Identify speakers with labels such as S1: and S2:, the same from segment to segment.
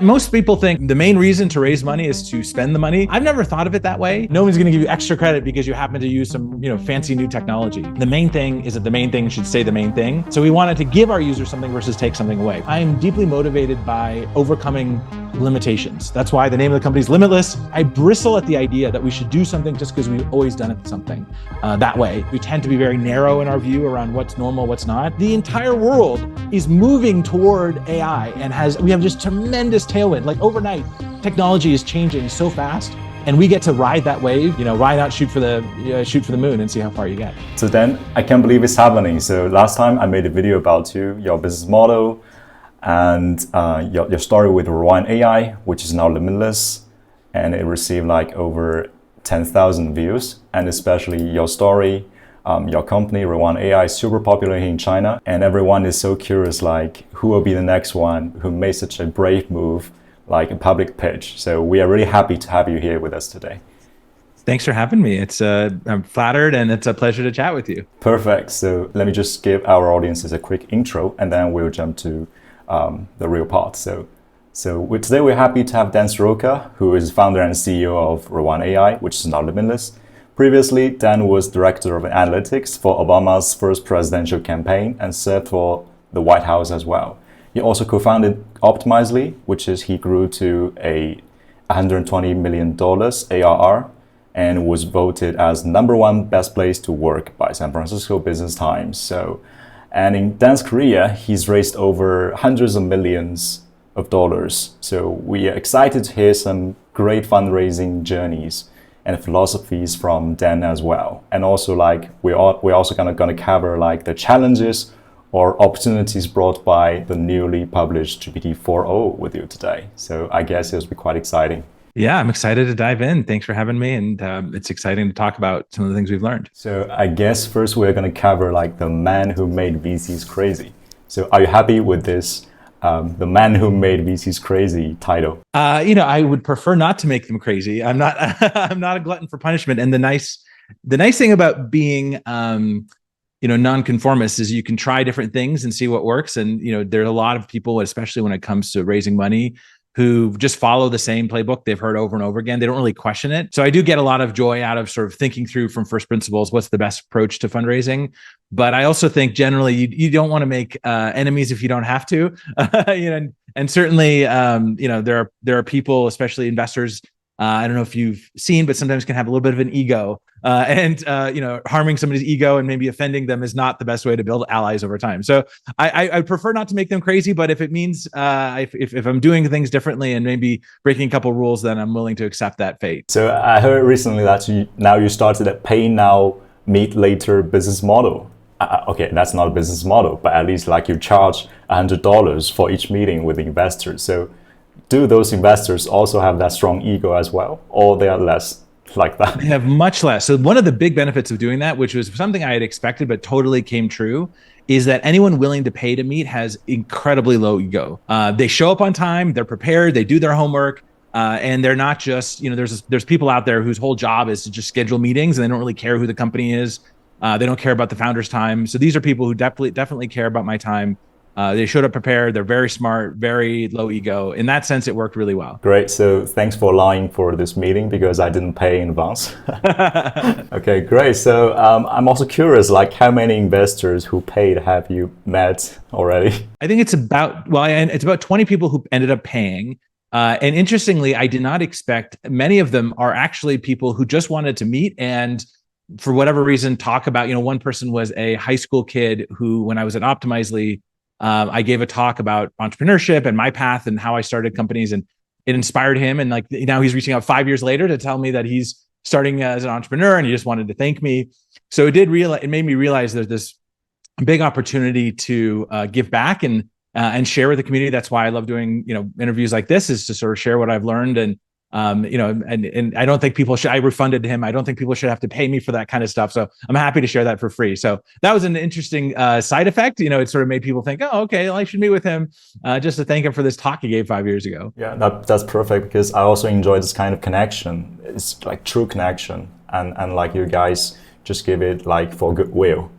S1: Most people think the main reason to raise money is to spend the money. I've never thought of it that way. No one's going to give you extra credit because you happen to use some, fancy new technology. The main thing is that the main thing should stay the main thing. So we wanted to give our users something versus take something away. I am deeply motivated by overcoming limitations. That's why the name of the company is Limitless. I bristle at the idea that we should do something just because we've always done it something that way. We tend to be very narrow in our view around what's normal, what's not. The entire world is moving toward AI and we have just tremendous tailwind. Like overnight, technology is changing so fast, and we get to ride that wave. Why not shoot for the moon and see how far you get?
S2: So then, I can't believe it's happening. So last time I made a video about your business model, and your story with Yuyan AI, which is now Limitless, and it received like over 10,000 views. And especially your story, your company Yuyan AI is super popular here in China, and everyone is so curious, like who will be the next one who made such a brave move, like a public pitch. So we are really happy to have you here with us today.
S1: Thanks for having me. I'm flattered, and it's a pleasure to chat with you.
S2: Perfect. So let me just give our audiences a quick intro, and then we'll jump to the real part. So today we're happy to have Dan Siroker, who is founder and CEO of Yuyan AI, which is now Limitless. Previously, Dan was director of analytics for Obama's first presidential campaign and served for the White House as well. He also co-founded Optimizely, which he grew to a $120 million ARR and was voted as #1 best place to work by San Francisco Business Times. And in Dan's career, he's raised over hundreds of millions of dollars. So we are excited to hear some great fundraising journeys and philosophies from Dan as well. And also, like we're also gonna cover like the challenges or opportunities brought by the newly published GPT-4o with you today. So I guess it'll be quite exciting.
S1: Yeah, I'm excited to dive in. Thanks for having me. And it's exciting to talk about some of the things we've learned.
S2: So I guess first we're going to cover like the man who made VCs crazy. So are you happy with this, the man who made VCs crazy title?
S1: I would prefer not to make them crazy. I'm not I'm not a glutton for punishment. And the nice thing about being nonconformist is you can try different things and see what works. And there are a lot of people, especially when it comes to raising money, who just follow the same playbook they've heard over and over again. They don't really question it. So I do get a lot of joy out of sort of thinking through from first principles, what's the best approach to fundraising. But I also think generally you don't want to make enemies if you don't have to. And certainly, there are people, especially investors, I don't know if you've seen, but sometimes can have a little bit of an ego. And harming somebody's ego and maybe offending them is not the best way to build allies over time. So I prefer not to make them crazy, but if it means if I'm doing things differently and maybe breaking a couple rules, then I'm willing to accept that fate.
S2: So I heard recently that you started a pay now, meet later business model. Okay, that's not a business model, but at least like you charge $100 for each meeting with investors. So do those investors also have that strong ego as well, or they are less like that?
S1: They have much less. So one of the big benefits of doing that, which was something I had expected but totally came true, is that anyone willing to pay to meet has incredibly low ego. They show up on time, they're prepared, they do their homework, and they're not just, there's people out there whose whole job is to just schedule meetings and they don't really care who the company is. They don't care about the founder's time. So these are people who definitely care about my time. They showed up prepared. They're very smart, very low ego. In that sense, it worked really well.
S2: Great. So thanks for allowing for this meeting because I didn't pay in advance. Okay, great. So I'm also curious, like how many investors who paid have you met already?
S1: I think it's about 20 people who ended up paying. And interestingly, I did not expect many of them are actually people who just wanted to meet and for whatever reason talk about, one person was a high school kid who, when I was at Optimizely, I gave a talk about entrepreneurship and my path and how I started companies, and it inspired him. And like now he's reaching out 5 years later to tell me that he's starting as an entrepreneur and he just wanted to thank me. So it made me realize there's this big opportunity to give back and share with the community. That's why I love doing interviews like this, is to sort of share what I've learned. And and I don't think people should, I refunded him. I don't think people should have to pay me for that kind of stuff. So I'm happy to share that for free. So that was an interesting side effect. It sort of made people think, oh, okay, well, I should meet with him just to thank him for this talk he gave 5 years ago.
S2: Yeah, that's perfect because I also enjoy this kind of connection. It's like true connection. And like you guys just give it like for goodwill.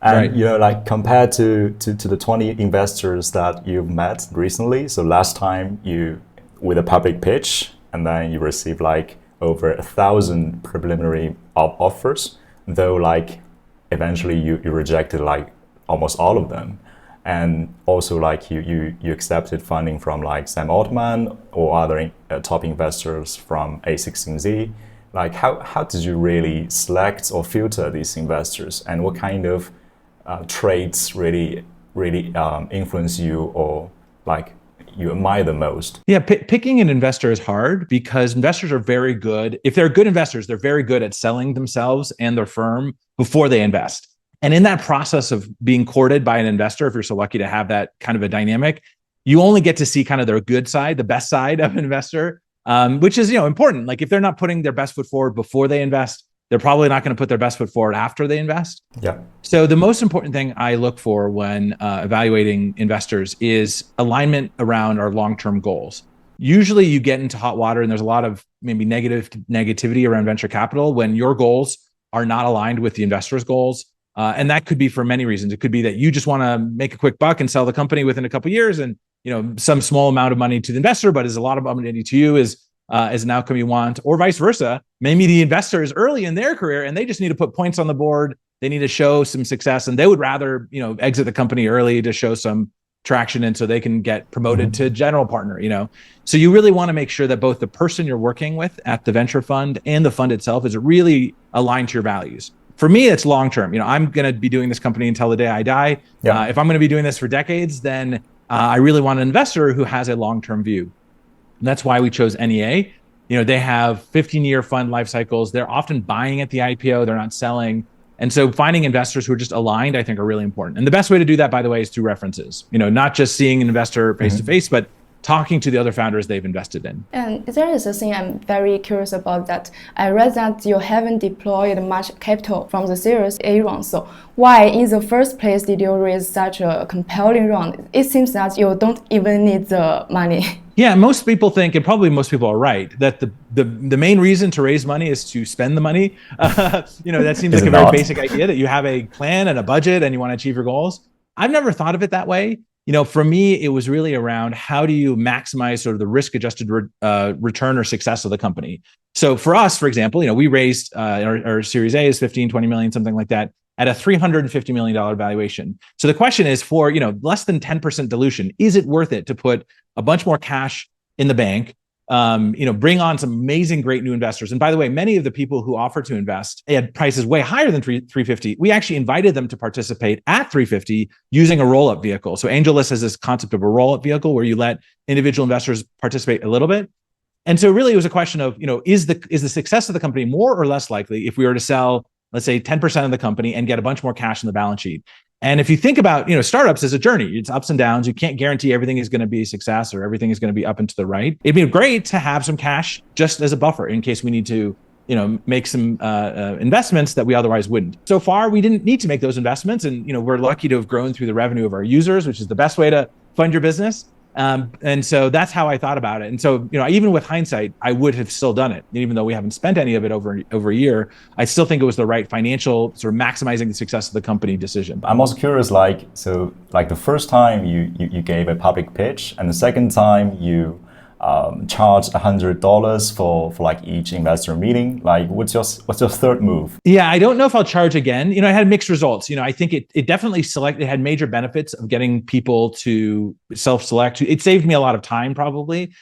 S2: And right. Like compared to the 20 investors that you've met recently. So last time you with a public pitch, and then you receive like over 1,000 preliminary offers, though like eventually you rejected like almost all of them. And also like you accepted funding from like Sam Altman or other top investors from A16Z. Like how did you really select or filter these investors, and what kind of traits really influence you, or like you admire the most?
S1: Yeah, picking an investor is hard because investors are very good. If they're good investors, they're very good at selling themselves and their firm before they invest. And in that process of being courted by an investor, if you're so lucky to have that kind of a dynamic, you only get to see kind of their good side, the best side of an investor, which is, important. Like if they're not putting their best foot forward before they invest, they're probably not going to put their best foot forward after they invest.
S2: Yeah.
S1: So the most important thing I look for when evaluating investors is alignment around our long-term goals. Usually you get into hot water and there's a lot of maybe negativity around venture capital when your goals are not aligned with the investor's goals. And that could be for many reasons. It could be that you just want to make a quick buck and sell the company within a couple of years, and some small amount of money to the investor, but is a lot of money to you is an outcome you want, or vice versa. Maybe the investor is early in their career and they just need to put points on the board. They need to show some success, and they would rather exit the company early to show some traction, and so they can get promoted to general partner. So you really want to make sure that both the person you're working with at the venture fund and the fund itself is really aligned to your values. For me, it's long-term. I'm going to be doing this company until the day I die.
S2: Yeah.
S1: If I'm going to be doing this for decades, then I really want an investor who has a long-term view. And that's why we chose NEA. They have 15-year fund life cycles. They're often buying at the IPO. They're not selling. And so finding investors who are just aligned, I think, are really important. And the best way to do that, by the way, is through references. Not just seeing an investor face-to-face, but talking to the other founders they've invested in.
S3: And there is a thing I'm very curious about that. I read that you haven't deployed much capital from the Series A round. So why in the first place did you raise such a compelling round? It seems that you don't even need the money.
S1: Yeah, most people think, and probably most people are right, that the main reason to raise money is to spend the money. That seems like a very basic idea, that you have a plan and a budget and you want to achieve your goals. I've never thought of it that way. For me, it was really around how do you maximize sort of the risk-adjusted return or success of the company. So for us, for example, we raised our Series A is 15, 20 million, something like that, at a $350 million valuation. So the question is, for less than 10% dilution, is it worth it to put a bunch more cash in the bank? Bring on some amazing, great new investors. And by the way, many of the people who offered to invest had prices way higher than 350. We actually invited them to participate at 350 using a roll-up vehicle. So Angelists has this concept of a roll-up vehicle where you let individual investors participate a little bit. And so really it was a question of, is the success of the company more or less likely if we were to sell, let's say 10% of the company and get a bunch more cash in the balance sheet? And if you think about, startups as a journey, it's ups and downs. You can't guarantee everything is going to be a success or everything is going to be up and to the right. It'd be great to have some cash just as a buffer in case we need to, make some investments that we otherwise wouldn't. So far, we didn't need to make those investments. And, we're lucky to have grown through the revenue of our users, which is the best way to fund your business. And so that's how I thought about it. And so, even with hindsight, I would have still done it, even though we haven't spent any of it over a year. I still think it was the right financial sort of maximizing the success of the company decision.
S2: I'm also curious, the first time you gave a public pitch, and the second time you charged $100 for like each investor meeting. Like, what's your third move?
S1: Yeah, I don't know if I'll charge again. I had mixed results. I think it definitely it had major benefits of getting people to self-select. It saved me a lot of time probably.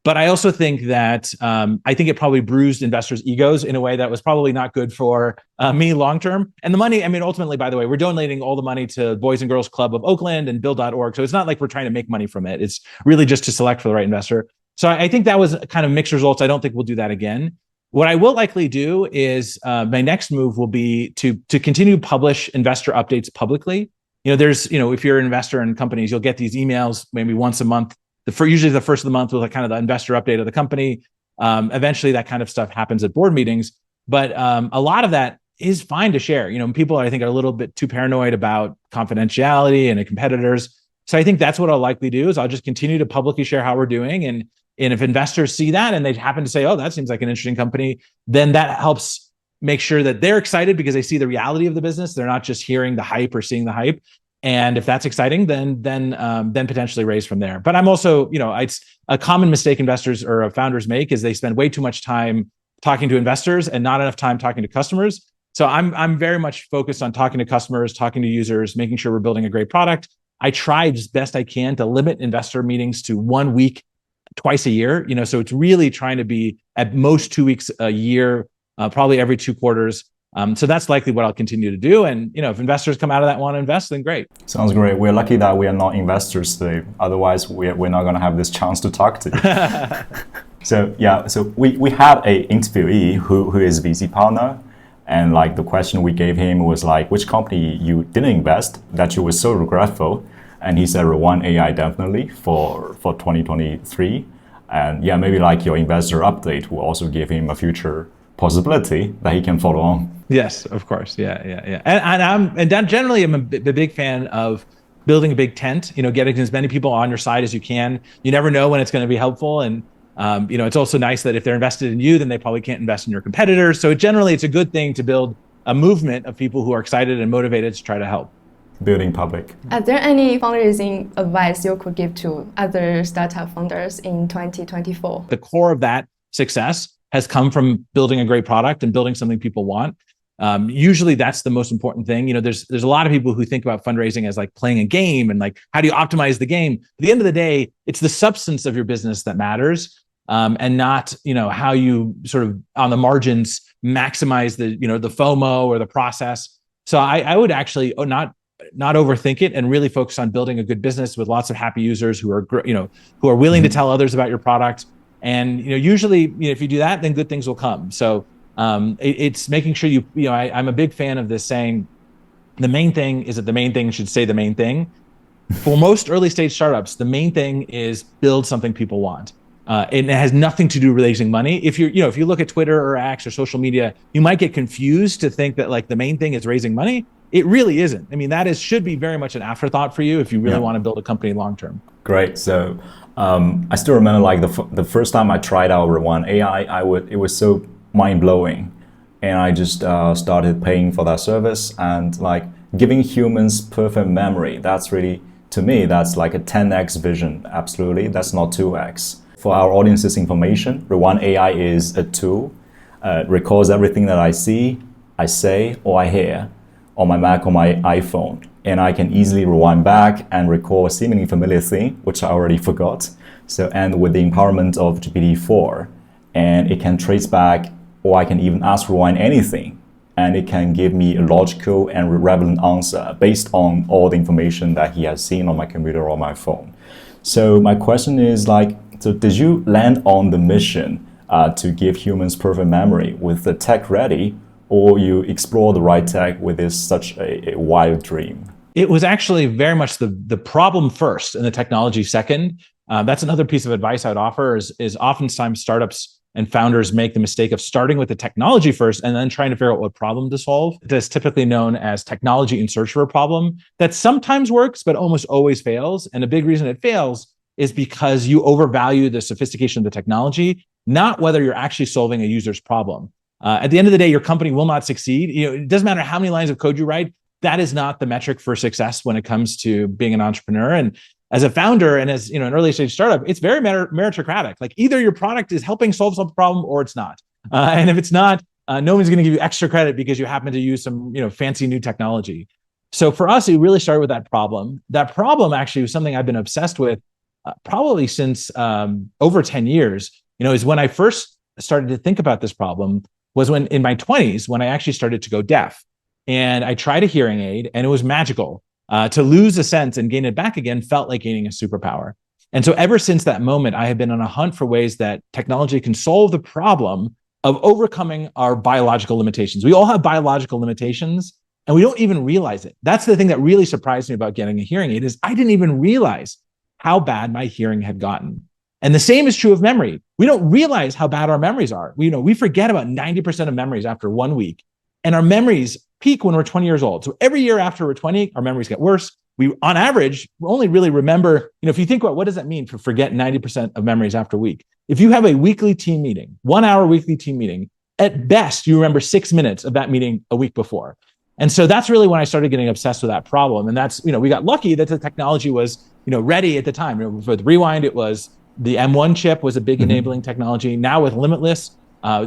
S1: But I also think that I think it probably bruised investors' egos in a way that was probably not good for me long-term. And the money, ultimately, by the way, we're donating all the money to Boys and Girls Club of Oakland and Build.org. So it's not like we're trying to make money from it. It's really just to select for the right investor. So I think that was kind of mixed results. I don't think we'll do that again. What I will likely do is my next move will be to continue to publish investor updates publicly. There's, if you're an investor in companies, you'll get these emails maybe once a month. Usually the first of the month with kind of the investor update of the company. Eventually that kind of stuff happens at board meetings, but a lot of that is fine to share. People I think are a little bit too paranoid about confidentiality and competitors. So I think that's what I'll likely do is I'll just continue to publicly share how we're doing. And if investors see that and they happen to say, oh, that seems like an interesting company, then that helps make sure that they're excited because they see the reality of the business. They're not just hearing the hype or seeing the hype. And if that's exciting, then potentially raise from there. But I'm also, it's a common mistake investors or founders make is they spend way too much time talking to investors and not enough time talking to customers. So I'm very much focused on talking to customers, talking to users, making sure we're building a great product. I try as best I can to limit investor meetings to 1 week, twice a year. So it's really trying to be at most 2 weeks a year, probably every 2 quarters. So that's likely what I'll continue to do. And if investors come out of that and want to invest, then great.
S2: Sounds great. We're lucky that we are not investors today. Otherwise, we're not going to have this chance to talk to you. So we had a interviewee who is VC partner. And like the question we gave him was like, which company you didn't invest that you were so regretful? And he said Yuan AI definitely for 2023. And yeah, maybe like your investor update will also give him a future possibility that he can follow on.
S1: Yes, of course. Yeah. And generally I'm a big fan of building a big tent, getting as many people on your side as you can. You never know when it's going to be helpful. And it's also nice that if they're invested in you, then they probably can't invest in your competitors. So generally, it's a good thing to build a movement of people who are excited and motivated to try to help.
S2: Building public.
S3: Are there any fundraising advice you could give to other startup founders in 2024?
S1: The core of that success has come from building a great product and building something people want. Usually that's the most important thing. There's a lot of people who think about fundraising as like playing a game and like, how do you optimize the game? At the end of the day, it's the substance of your business that matters. And not, how you sort of on the margins maximize the FOMO or the process. So I would actually not overthink it and really focus on building a good business with lots of happy users who are willing to tell others about your product. And usually, if you do that, then good things will come. So it's making sure I'm a big fan of this saying, the main thing is that the main thing should say the main thing. For most early stage startups, the main thing is build something people want. And it has nothing to do with raising money. If you look at Twitter or X or social media, you might get confused to think that like the main thing is raising money. It really isn't. I mean, should be very much an afterthought for you if you really want to build a company long term.
S2: Great. So I still remember like the first time I tried out Yuan AI, it was so mind blowing, and I just started paying for that service and like giving humans perfect memory. That's really, to me, that's like a 10x vision. Absolutely, that's not 2x. For our audience's information, Yuan AI is a tool. Records everything that I see, I say, or I hear on my Mac or my iPhone. And I can easily rewind back and recall a seemingly familiar thing, which I already forgot. And with the empowerment of GPT-4, and it can trace back, or I can even ask Yuan anything, and it can give me a logical and relevant answer based on all the information that he has seen on my computer or my phone. So my question is like, so did you land on the mission to give humans perfect memory with the tech ready, or you explore the right tech with such a wild dream?
S1: It was actually very much the problem first and the technology second. That's another piece of advice I'd offer is oftentimes startups and founders make the mistake of starting with the technology first and then trying to figure out what problem to solve. That's typically known as technology in search of a problem. That sometimes works, but almost always fails. And a big reason it fails is because you overvalue the sophistication of the technology, not whether you're actually solving a user's problem. At the end of the day, your company will not succeed. It doesn't matter how many lines of code you write. That is not the metric for success when it comes to being an entrepreneur. And as a founder and as an early stage startup, it's very meritocratic. Like either your product is helping solve some problem or it's not. And if it's not, no one's going to give you extra credit because you happen to use some fancy new technology. So for us, it really started with that problem. That problem actually was something I've been obsessed with probably since over 10 years, is when I first started to think about this problem was when in my 20s, when I actually started to go deaf. And I tried a hearing aid and it was magical. To lose a sense and gain it back again felt like gaining a superpower. And so ever since that moment, I have been on a hunt for ways that technology can solve the problem of overcoming our biological limitations. We all have biological limitations and we don't even realize it. That's the thing that really surprised me about getting a hearing aid is I didn't even realize how bad my hearing had gotten. And the same is true of memory. We don't realize how bad our memories are. We forget about 90% of memories after 1 week. And our memories peak when we're 20 years old. So every year after we're 20, our memories get worse. We, on average, only really remember, if you think about what does that mean to forget 90% of memories after a week? If you have a weekly team meeting, 1 hour weekly team meeting, at best, you remember 6 minutes of that meeting a week before. And so that's really when I started getting obsessed with that problem. And that's, we got lucky that the technology was, ready at the time. With Rewind, it was the M1 chip was a big enabling technology. Now with Limitless,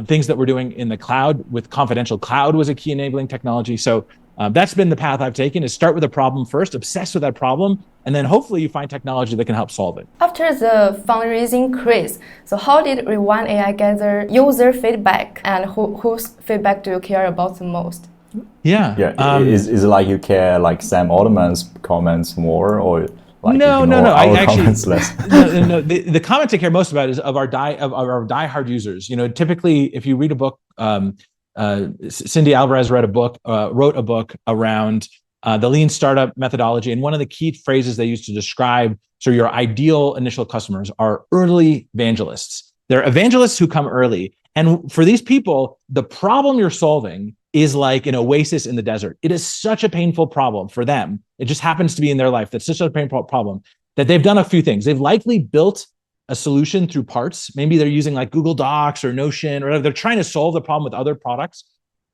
S1: things that we're doing in the cloud with Confidential Cloud was a key enabling technology. So that's been the path I've taken, is start with a problem first, obsess with that problem, and then hopefully you find technology that can help solve it.
S3: After the fundraising craze, so how did Rewind AI gather user feedback, and whose feedback do you care about the most?
S1: Yeah.
S2: Is it like you care like Sam Altman's comments more, or like
S1: no.
S2: Our comments less?
S1: No. The comments I care most about is of our diehard users. Typically, if you read a book, Cindy Alvarez wrote a book around the lean startup methodology, and one of the key phrases they use to describe your ideal initial customers are early evangelists. They're evangelists who come early, and for these people, the problem you're solving is like an oasis in the desert. It is such a painful problem for them. It just happens to be in their life. That's such a painful problem that they've done a few things. They've likely built a solution through parts. Maybe they're using like Google Docs or Notion, or they're trying to solve the problem with other products.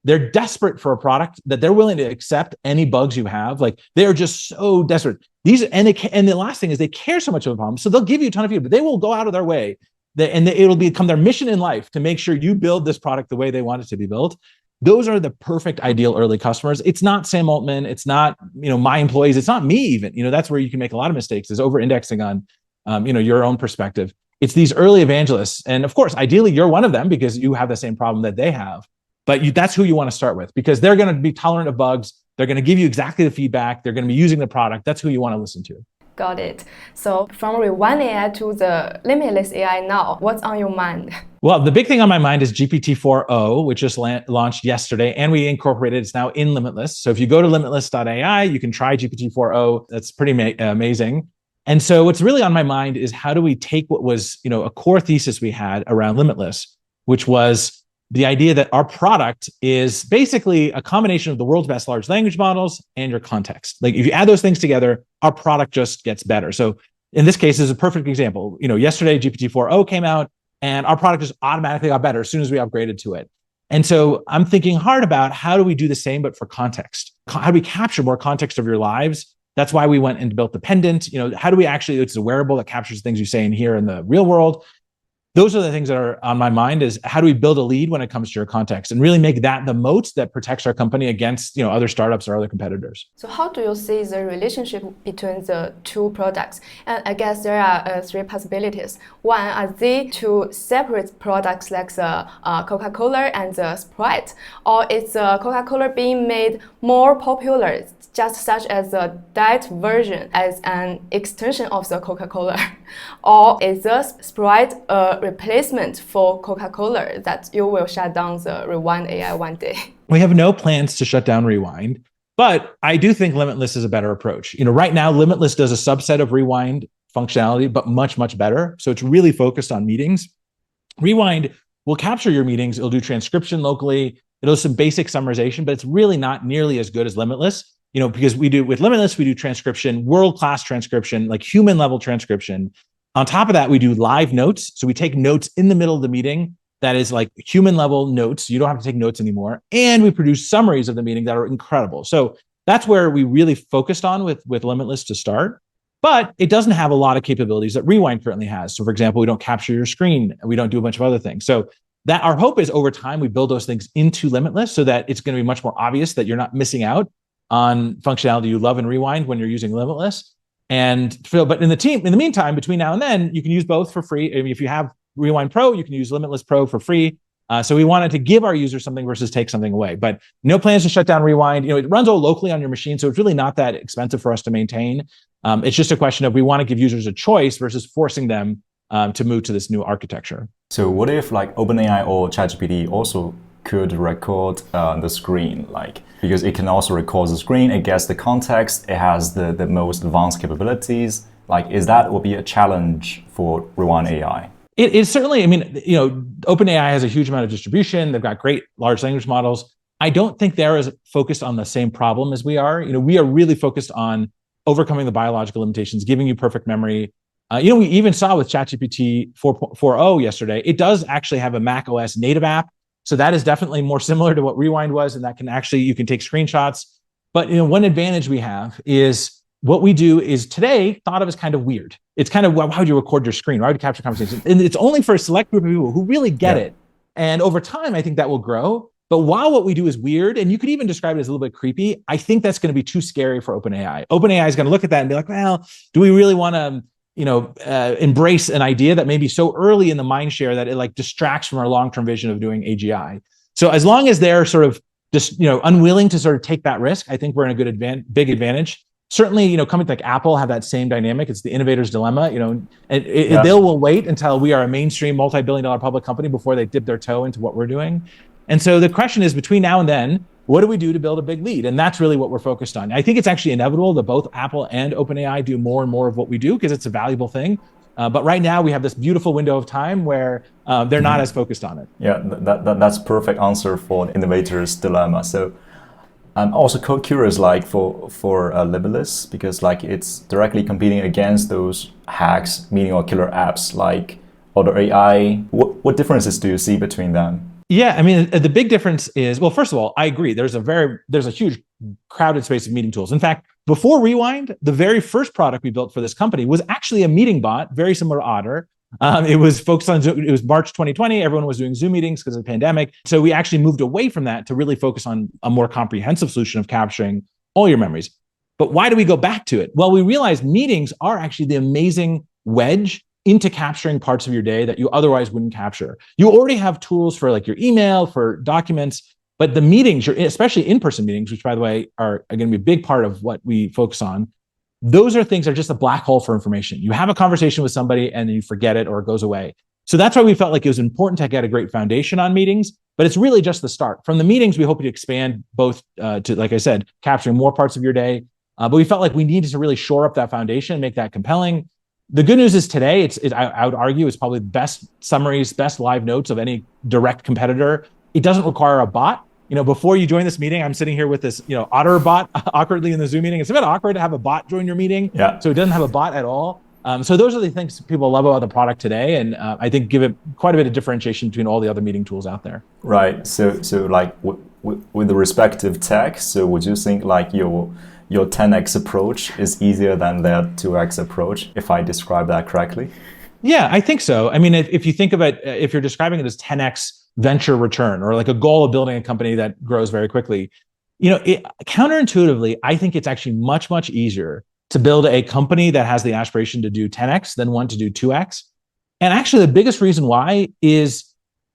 S1: They're desperate for a product that they're willing to accept any bugs you have. Like they're just so desperate. And the last thing is they care so much of the problem. So they'll give you a ton of feedback, but they will go out of their way. It'll become their mission in life to make sure you build this product the way they want it to be built. Those are the perfect ideal early customers. It's not Sam Altman. It's not, my employees. It's not me even. That's where you can make a lot of mistakes, is over-indexing on, your own perspective. It's these early evangelists. And of course, ideally, you're one of them because you have the same problem that they have. But that's who you want to start with, because they're going to be tolerant of bugs. They're going to give you exactly the feedback. They're going to be using the product. That's who you want to listen to.
S3: Got it. So from Rewind AI to the Limitless AI now, what's on your mind?
S1: Well, the big thing on my mind is GPT-4o, which just launched yesterday, and we incorporated. It's now in Limitless. So if you go to limitless.ai, you can try GPT-4o. That's pretty amazing. And so what's really on my mind is, how do we take what was, a core thesis we had around Limitless, which was the idea that our product is basically a combination of the world's best large language models and your context. Like if you add those things together, our product just gets better. So in this case, is a perfect example. Yesterday GPT-4o came out, and our product just automatically got better as soon as we upgraded to it. And so I'm thinking hard about, how do we do the same, but for context? How do we capture more context of your lives? That's why we went and built the Pendant. How do we actually, it's a wearable that captures things you say in here in the real world. Those are the things that are on my mind, is how do we build a lead when it comes to your context and really make that the moat that protects our company against, other startups or other competitors.
S3: So how do you see the relationship between the two products? And I guess there are three possibilities. One, are they two separate products like the Coca-Cola and the Sprite? Or is the Coca-Cola being made more popular, just such as the diet version as an extension of the Coca-Cola? Or is the Sprite a replacement for Coca-Cola that you will shut down the Rewind AI one day?
S1: We have no plans to shut down Rewind, but I do think Limitless is a better approach. Right now, Limitless does a subset of Rewind functionality, but much, much better. So it's really focused on meetings. Rewind will capture your meetings. It'll do transcription locally. It'll do some basic summarization, but it's really not nearly as good as Limitless. Because with Limitless, we do transcription, world-class transcription, like human level transcription. On top of that, we do live notes. So we take notes in the middle of the meeting. That is like human level notes. You don't have to take notes anymore. And we produce summaries of the meeting that are incredible. So that's where we really focused on with Limitless to start. But it doesn't have a lot of capabilities that Rewind currently has. So for example, we don't capture your screen. We don't do a bunch of other things. So that our hope is over time, we build those things into Limitless so that it's going to be much more obvious that you're not missing out on functionality you love in Rewind when you're using Limitless. But in the meantime, between now and then, you can use both for free. I mean, if you have Rewind Pro, you can use Limitless Pro for free. So we wanted to give our users something versus take something away. But no plans to shut down Rewind. It runs all locally on your machine, so it's really not that expensive for us to maintain. It's just a question of, we want to give users a choice versus forcing them to move to this new architecture.
S2: So what if like OpenAI or ChatGPT also could record the screen, because it can also record the screen, it gets the context, it has the most advanced capabilities. Is that will be a challenge for Rewind AI?
S1: It is certainly. I mean, OpenAI has a huge amount of distribution. They've got great large language models. I don't think they're as focused on the same problem as we are. We are really focused on overcoming the biological limitations, giving you perfect memory. We even saw with ChatGPT 4.0 yesterday, it does actually have a Mac OS native app. So that is definitely more similar to what Rewind was, and that can actually, you can take screenshots. But one advantage we have is what we do is today thought of as kind of weird. It's kind of, well, why would you record your screen? Why would you capture conversations? And it's only for a select group of people who really get it. And over time, I think that will grow. But while what we do is weird, and you could even describe it as a little bit creepy, I think that's going to be too scary for OpenAI. OpenAI is going to look at that and be like, well, do we really want to, embrace an idea that may be so early in the mind share that it like distracts from our long-term vision of doing AGI? So as long as they're sort of just, unwilling to sort of take that risk, I think we're in a good big advantage. Certainly, companies like Apple have that same dynamic. It's the innovator's dilemma. They will wait until we are a mainstream multi-billion-dollar public company before they dip their toe into what we're doing. And so the question is, between now and then, what do we do to build a big lead? And that's really what we're focused on. I think it's actually inevitable that both Apple and OpenAI do more and more of what we do because it's a valuable thing. But right now we have this beautiful window of time where they're not as focused on it.
S2: Yeah, that's a perfect answer for the innovator's dilemma. So I'm also curious, like for Limitless, because like it's directly competing against those hacks, meaning or killer apps like other AI. What differences do you see between them?
S1: Yeah, I mean, the big difference is, well, first of all, I agree. There's a huge crowded space of meeting tools. In fact, before Rewind, the very first product we built for this company was actually a meeting bot, very similar to Otter. It was focused on Zoom. It was March 2020. Everyone was doing Zoom meetings because of the pandemic. So we actually moved away from that to really focus on a more comprehensive solution of capturing all your memories. But why do we go back to it? Well, we realized meetings are actually the amazing wedge into capturing parts of your day that you otherwise wouldn't capture. You already have tools for like your email, for documents, but the meetings, especially in-person meetings, which by the way are going to be a big part of what we focus on, those are things that are just a black hole for information. You have a conversation with somebody and then you forget it or it goes away. So that's why we felt like it was important to get a great foundation on meetings, but it's really just the start. From the meetings, we hope to expand both to, like I said, capturing more parts of your day. But we felt like we needed to really shore up that foundation and make that compelling. The good news is today, I would argue it's probably the best summaries, best live notes of any direct competitor. It doesn't require a bot. Before you join this meeting, I'm sitting here with this, Otter bot awkwardly in the Zoom meeting. It's a bit awkward to have a bot join your meeting.
S2: Yeah.
S1: So it doesn't have a bot at all. So those are the things people love about the product today. And I think give it quite a bit of differentiation between all the other meeting tools out there.
S2: Right. So like with the respective tech, so would you think like your 10x approach is easier than their 2x approach, if I describe that correctly?
S1: Yeah, I think so. I mean, if you think of it, if you're describing it as 10x venture return or like a goal of building a company that grows very quickly, counterintuitively, I think it's actually much, much easier to build a company that has the aspiration to do 10x than one to do 2x. And actually the biggest reason why is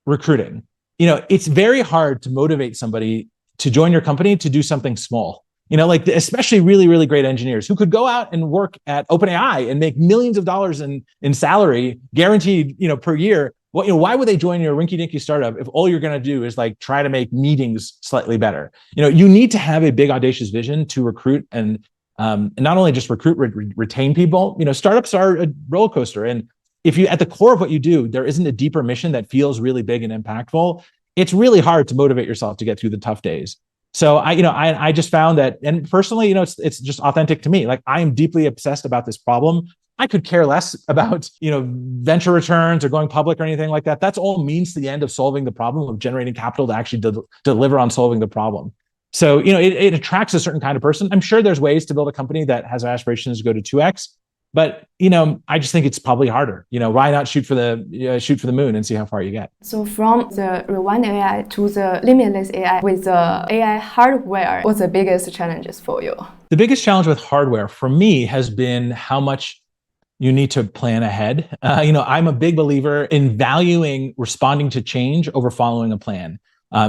S1: recruiting. It's very hard to motivate somebody to join your company to do something small. Especially really, really great engineers who could go out and work at OpenAI and make millions of dollars in salary guaranteed, per year. Well, why would they join your rinky-dinky startup if all you're going to do is like try to make meetings slightly better? You need to have a big, audacious vision to recruit and not only just recruit, retain people. Startups are a roller coaster. And if you, at the core of what you do, there isn't a deeper mission that feels really big and impactful, it's really hard to motivate yourself to get through the tough days. So I just found that, and personally, it's just authentic to me. Like I am deeply obsessed about this problem. I could care less about, venture returns or going public or anything like that. That's all means to the end of solving the problem of generating capital to actually deliver on solving the problem. So, it attracts a certain kind of person. I'm sure there's ways to build a company that has aspirations to go to 2x, but, I just think it's probably harder. Why not shoot for the moon and see how far you get?
S3: So from the Rewind AI to the Limitless AI with the AI hardware, what's the biggest challenges for you?
S1: The biggest challenge with hardware for me has been how much you need to plan ahead. I'm a big believer in valuing responding to change over following a plan.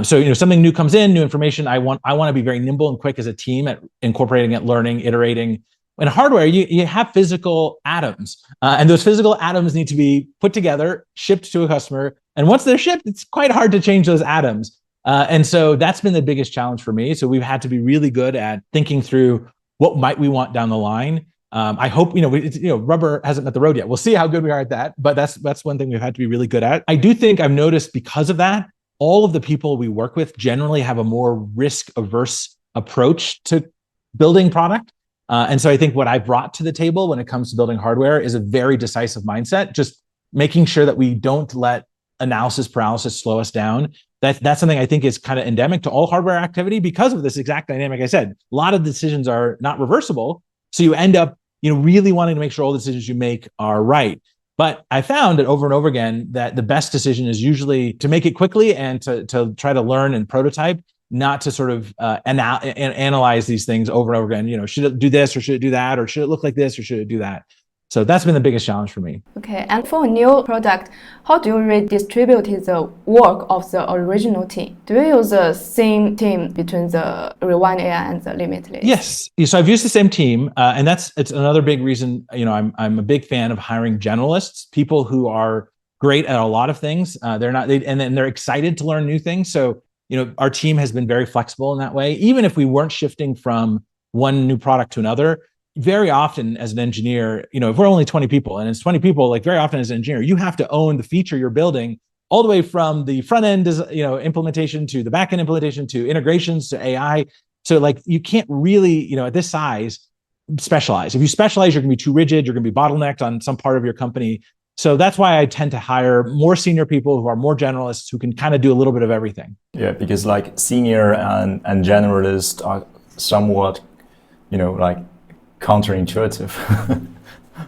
S1: So something new comes in, new information. I want to be very nimble and quick as a team at incorporating it, learning, iterating. In hardware, you have physical atoms, and those physical atoms need to be put together, shipped to a customer. And once they're shipped, it's quite hard to change those atoms. And so that's been the biggest challenge for me. So we've had to be really good at thinking through what might we want down the line. I hope, rubber hasn't met the road yet. We'll see how good we are at that. But that's one thing we've had to be really good at. I do think I've noticed because of that, all of the people we work with generally have a more risk-averse approach to building product. And so I think what I brought to the table when it comes to building hardware is a very decisive mindset, just making sure that we don't let analysis paralysis slow us down. That's something I think is kind of endemic to all hardware activity because of this exact dynamic I said. A lot of decisions are not reversible. So you end up, really wanting to make sure all the decisions you make are right. But I found that over and over again that the best decision is usually to make it quickly and to try to learn and prototype, not to sort of analyze these things over and over again. Should it do this or should it do that? Or should it look like this or should it do that? So that's been the biggest challenge for me.
S3: Okay, and for a new product, how do you redistribute the work of the original team? Do you use the same team between the Yuanzhe and the Limitless?
S1: Yes, so I've used the same team, and it's another big reason. I'm a big fan of hiring generalists, people who are great at a lot of things. And then they're excited to learn new things. So our team has been very flexible in that way. Even if we weren't shifting from one new product to another, very often as an engineer, if we're only 20 people and it's 20 people, like very often as an engineer, you have to own the feature you're building all the way from the front end, implementation to the back end implementation to integrations to AI. So like you can't really, at this size, specialize. If you specialize, you're going to be too rigid. You're going to be bottlenecked on some part of your company. So that's why I tend to hire more senior people who are more generalists who can kind of do a little bit of everything.
S2: Yeah, because like senior and generalist are somewhat, like counterintuitive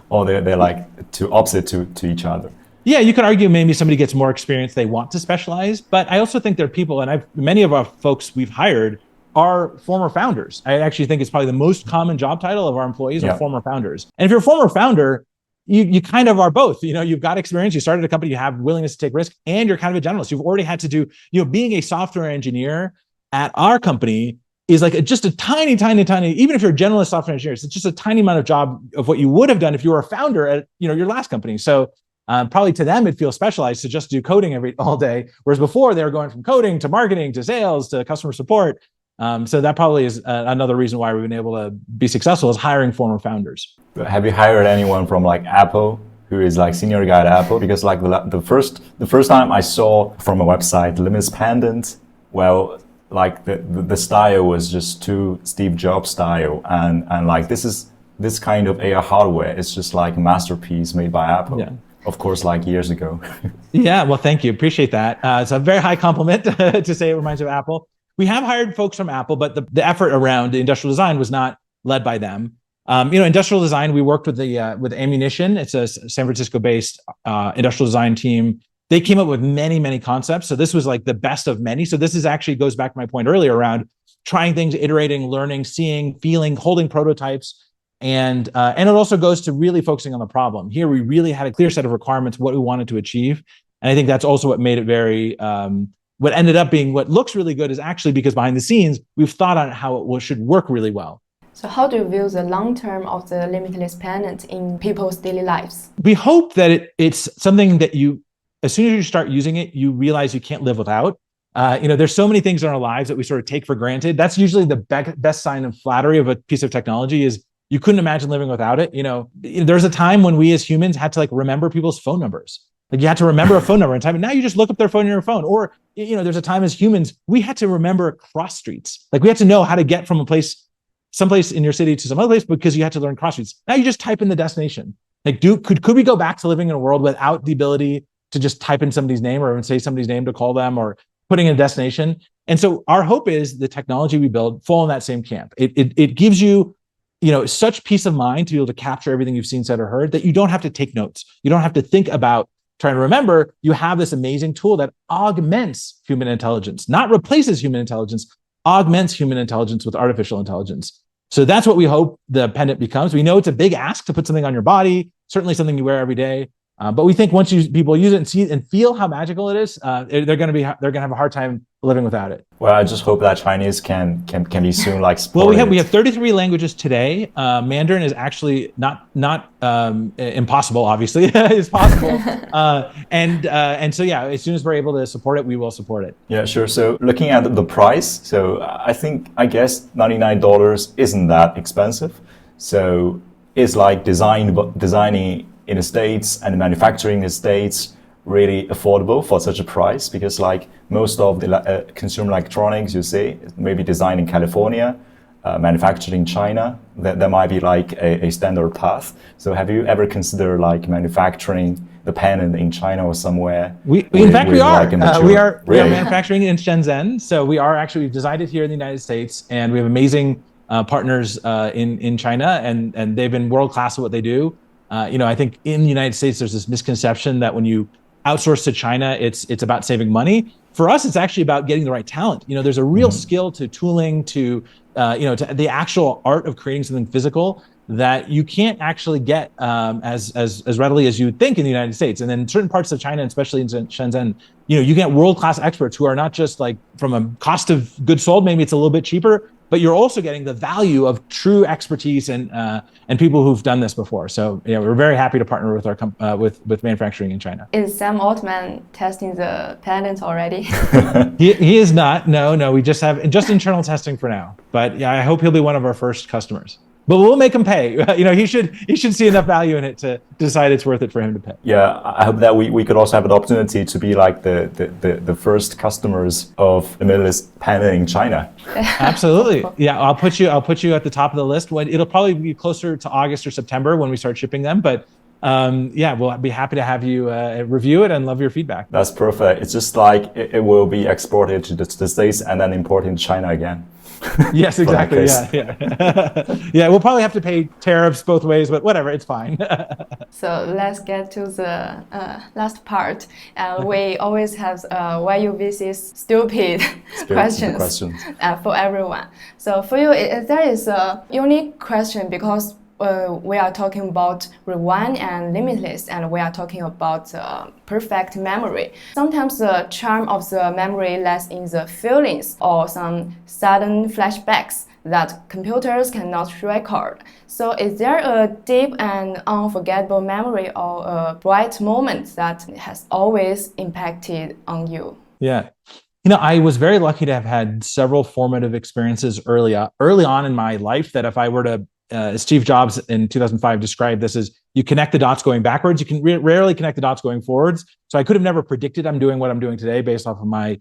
S2: or they're like opposite to each other.
S1: Yeah, you could argue maybe somebody gets more experience, they want to specialize, but I also think there are people, and many of our folks we've hired are former founders. I actually think it's probably the most common job title of our employees are former founders. And if you're a former founder, you kind of are both. You've got experience, you started a company, you have willingness to take risk, and you're kind of a generalist. You've already had to do, being a software engineer at our company is like just a tiny, even if you're a generalist software engineer, it's just a tiny amount of job of what you would have done if you were a founder at your last company. So probably to them, it feels specialized to just do coding all day. Whereas before they were going from coding to marketing to sales to customer support. So that probably is another reason why we've been able to be successful is hiring former founders.
S2: But have you hired anyone from like Apple who is like senior guy at Apple? Because like the first time I saw from a website, Limitless Pendant, well, like the style was just too Steve Jobs style, and like this kind of AI hardware is just like a masterpiece made by Apple. Yeah. Of course, like years ago.
S1: Yeah, well, thank you, appreciate that. It's a very high compliment to say it reminds you of Apple. We have hired folks from Apple, but the effort around the industrial design was not led by them. Industrial design, we worked with Ammunition. It's a San Francisco-based industrial design team. They came up with many, many concepts. So this was like the best of many. So this is actually goes back to my point earlier around trying things, iterating, learning, seeing, feeling, holding prototypes. And it also goes to really focusing on the problem. Here, we really had a clear set of requirements, what we wanted to achieve. And I think that's also what made it very, what ended up being what looks really good is actually because behind the scenes, we've thought on how it should work really well.
S3: So how do you view the long term of the Limitless Pendant in people's daily lives?
S1: We hope that it's something that as soon as you start using it, you realize you can't live without. There's so many things in our lives that we sort of take for granted. That's usually the best sign of flattery of a piece of technology is you couldn't imagine living without it. There's a time when we as humans had to like remember people's phone numbers. Like you had to remember a phone number in time, and now you just look up their phone in your phone. Or, there's a time as humans, we had to remember cross streets. Like we had to know how to get from someplace in your city to some other place because you had to learn cross streets. Now you just type in the destination. Like could we go back to living in a world without the ability to just type in somebody's name or say somebody's name to call them or putting in a destination? And so our hope is the technology we build fall in that same camp. It gives you, such peace of mind to be able to capture everything you've seen, said, or heard that you don't have to take notes. You don't have to think about trying to remember. You have this amazing tool that augments human intelligence, not replaces human intelligence, augments human intelligence with artificial intelligence. So that's what we hope the Pendant becomes. We know it's a big ask to put something on your body, certainly something you wear every day. But we think once people use it and see and feel how magical it is, they're going to have a hard time living without it.
S2: Well, I just hope that Chinese can be soon like supported.
S1: Well, we have 33 languages today. Mandarin is actually not impossible. Obviously, it's possible. And so yeah, as soon as we're able to support it, we will support it.
S2: Yeah, sure. So looking at the price, so I guess $99 isn't that expensive. So it's like designing in the States and manufacturing in the States really affordable for such a price, because like most of the consumer electronics you see maybe designed in California manufactured in China, that might be like a standard path. So have you ever considered like manufacturing the Pendant in China or somewhere?
S1: We are.
S2: Like
S1: we are manufacturing in Shenzhen. So we've designed it here in the United States, and we have amazing partners in China, and they've been world class at what they do. I think in the United States, there's this misconception that when you outsource to China, it's about saving money. For us, it's actually about getting the right talent. There's a real skill to tooling, to the actual art of creating something physical that you can't actually get as readily as you would think in the United States. And then certain parts of China, especially in Shenzhen, you get world-class experts who are not just like from a cost of goods sold, maybe it's a little bit cheaper, but you're also getting the value of true expertise and people who've done this before. So we're very happy to partner with our with manufacturing in China.
S3: Is Sam Altman testing the Pendant already?
S1: He is not. No. We just have internal testing for now. But yeah, I hope he'll be one of our first customers. But we'll make him pay. He should see enough value in it to decide it's worth it for him to pay.
S2: Yeah, I hope that we could also have an opportunity to be like the first customers of Limitless Pendant in China.
S1: Absolutely. Yeah, I'll put you at the top of the list. It'll probably be closer to August or September when we start shipping them. But we'll be happy to have you review it and love your feedback.
S2: That's perfect. It's just like it will be exported to the States and then imported to China again.
S1: Yes, exactly. Yeah. We'll probably have to pay tariffs both ways, but whatever, it's fine.
S3: So let's get to the last part. We always have YUVC's stupid questions for everyone. So for you, there is a unique question because we are talking about Yuan and Limitless, and we are talking about perfect memory. Sometimes the charm of the memory lies in the feelings or some sudden flashbacks that computers cannot record. So is there a deep and unforgettable memory or a bright moment that has always impacted on you?
S1: Yeah. I was very lucky to have had several formative experiences early on in my life that if I were to Steve Jobs in 2005 described this as you connect the dots going backwards. You can rarely connect the dots going forwards. So I could have never predicted I'm doing what I'm doing today based off of my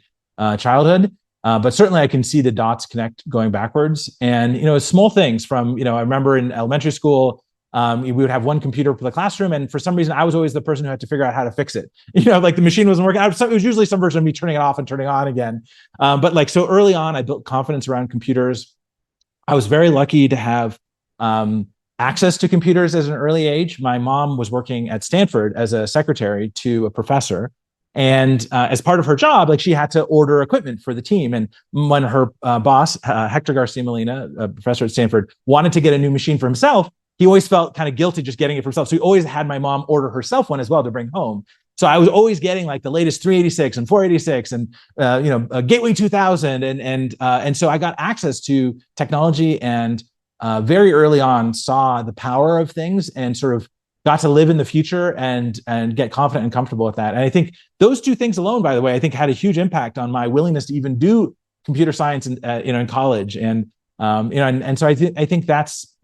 S1: childhood. But certainly I can see the dots connect going backwards. And, small things from, I remember in elementary school, we would have one computer for the classroom. And for some reason, I was always the person who had to figure out how to fix it. Like the machine wasn't working. It was usually some version of me turning it off and turning it on again. But so early on, I built confidence around computers. I was very lucky to have access to computers at an early age. My mom was working at Stanford as a secretary to a professor. And as part of her job, she had to order equipment for the team. And when her boss, Hector Garcia Molina, a professor at Stanford, wanted to get a new machine for himself, he always felt kind of guilty just getting it for himself. So he always had my mom order herself one as well to bring home. So I was always getting the latest 386 and 486 and a Gateway 2000. And so I got access to technology and very early on saw the power of things and sort of got to live in the future and get confident and comfortable with that. And I think those two things alone, by the way, I think had a huge impact on my willingness to even do computer science in college. And so I think that's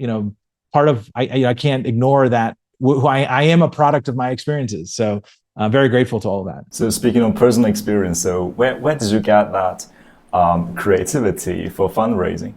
S1: part of I can't ignore that. I am a product of my experiences. So I'm very grateful to all of that.
S2: So speaking of personal experience, so where did you get that creativity for fundraising?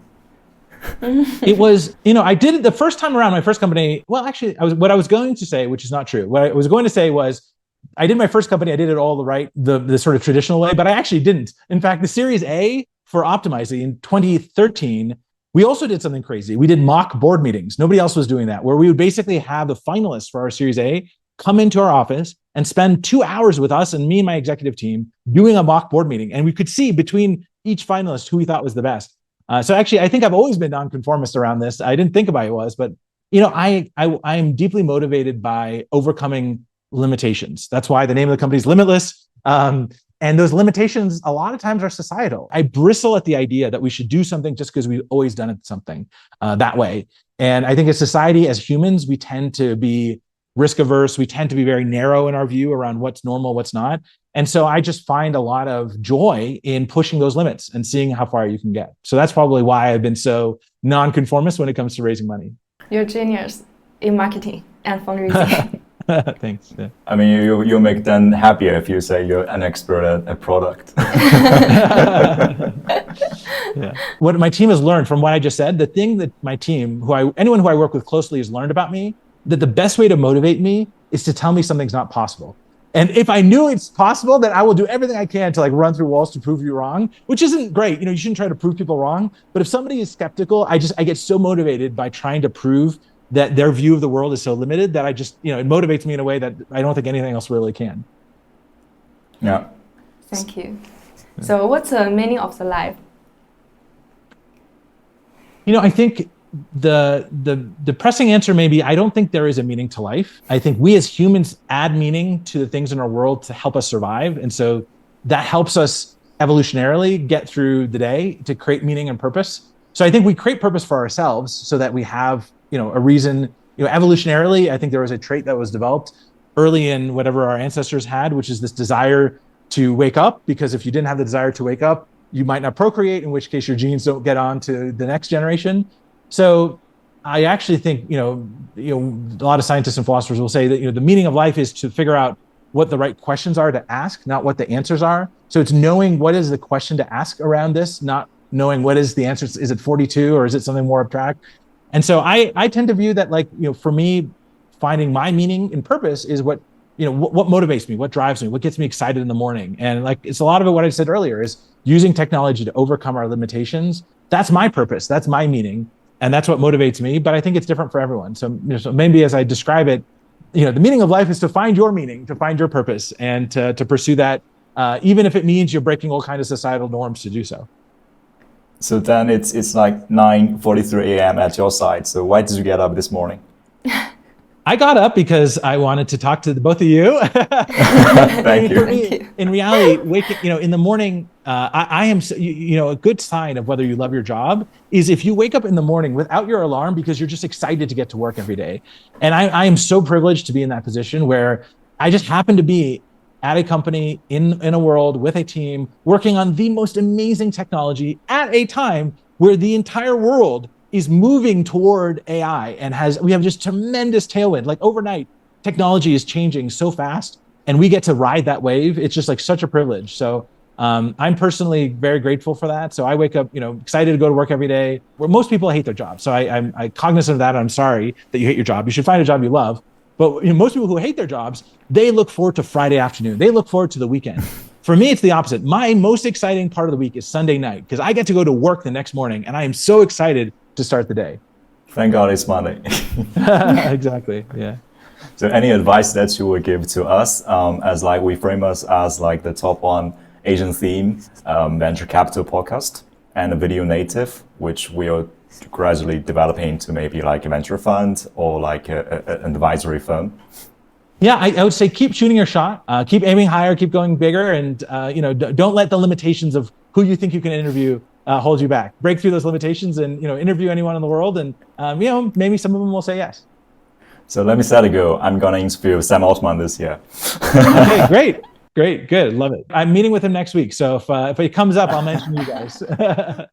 S1: It was, I did it the first time around my first company. Well, actually, what I was going to say, which is not true. What I was going to say was I did my first company. I did it all the sort of traditional way, but I actually didn't. In fact, the Series A for Optimizing in 2013, we also did something crazy. We did mock board meetings. Nobody else was doing that, where we would basically have the finalists for our Series A come into our office and spend 2 hours with us and me and my executive team doing a mock board meeting. And we could see between each finalist who we thought was the best. So actually, I think I've always been nonconformist around this. I didn't think about it was, but I am deeply motivated by overcoming limitations. That's why the name of the company is Limitless. And those limitations a lot of times are societal. I bristle at the idea that we should do something just because we've always done it something that way. And I think as society, as humans, we tend to be risk averse. We tend to be very narrow in our view around what's normal, what's not. And so I just find a lot of joy in pushing those limits and seeing how far you can get. So that's probably why I've been so nonconformist when it comes to raising money.
S3: You're genius in marketing and fundraising.
S1: Thanks. Yeah.
S2: I mean, you'll make Dan happier if you say you're an expert at a product.
S1: Yeah. What my team has learned from what I just said, the thing that my team, anyone who I work with closely has learned about me, that the best way to motivate me is to tell me something's not possible. And if I knew it's possible, then I will do everything I can to like run through walls to prove you wrong, which isn't great. You shouldn't try to prove people wrong. But if somebody is skeptical, I get so motivated by trying to prove that their view of the world is so limited that it motivates me in a way that I don't think anything else really can.
S2: Yeah.
S3: Thank you. So what's the meaning of the life?
S1: I think the depressing answer may be, I don't think there is a meaning to life. I think we as humans add meaning to the things in our world to help us survive. And so that helps us evolutionarily get through the day to create meaning and purpose. So I think we create purpose for ourselves so that we have, a reason. Evolutionarily, I think there was a trait that was developed early in whatever our ancestors had, which is this desire to wake up, because if you didn't have the desire to wake up, you might not procreate, in which case your genes don't get on to the next generation. So I actually think, a lot of scientists and philosophers will say that, the meaning of life is to figure out what the right questions are to ask, not what the answers are. So it's knowing what is the question to ask around this, not knowing what is the answer. Is it 42 or is it something more abstract? And so I tend to view that for me, finding my meaning and purpose is what motivates me, what drives me, what gets me excited in the morning. And it's a lot of it, what I said earlier, is using technology to overcome our limitations. That's my purpose. That's my meaning. And that's what motivates me. But I think it's different for everyone. So maybe as I describe it, the meaning of life is to find your meaning, to find your purpose, and to pursue that, even if it means you're breaking all kinds of societal norms to do so.
S2: So then it's like 9:43 a.m. at your side. So why did you get up this morning?
S1: I got up because I wanted to talk to both of you.
S2: Thank you.
S1: In reality, waking, in the morning, I am, a good sign of whether you love your job is if you wake up in the morning without your alarm because you're just excited to get to work every day. And I am so privileged to be in that position where I just happen to be at a company in a world with a team working on the most amazing technology at a time where the entire world is moving toward AI and we have just tremendous tailwind. Like overnight, technology is changing so fast and we get to ride that wave. It's just such a privilege. So I'm personally very grateful for that. So I wake up, excited to go to work every day, where most people hate their job. So I'm cognizant of that. I'm sorry that you hate your job. You should find a job you love. But most people who hate their jobs, they look forward to Friday afternoon. They look forward to the weekend. For me, it's the opposite. My most exciting part of the week is Sunday night because I get to go to work the next morning and I am so excited to start the day.
S2: Thank God it's Monday.
S1: Exactly. Yeah.
S2: So any advice that you would give to us as we frame us as the top one Asian theme venture capital podcast and a video native, which we are gradually developing to maybe a venture fund or an advisory firm?
S1: Yeah, I would say keep shooting your shot, keep aiming higher, keep going bigger, and don't let the limitations of who you think you can interview hold you back. Break through those limitations and interview anyone in the world, and maybe some of them will say yes.
S2: So let me set a goal. I'm gonna interview Sam Altman this year.
S1: Okay, great, good, love it. I'm meeting with him next week, so if it comes up, I'll mention you guys.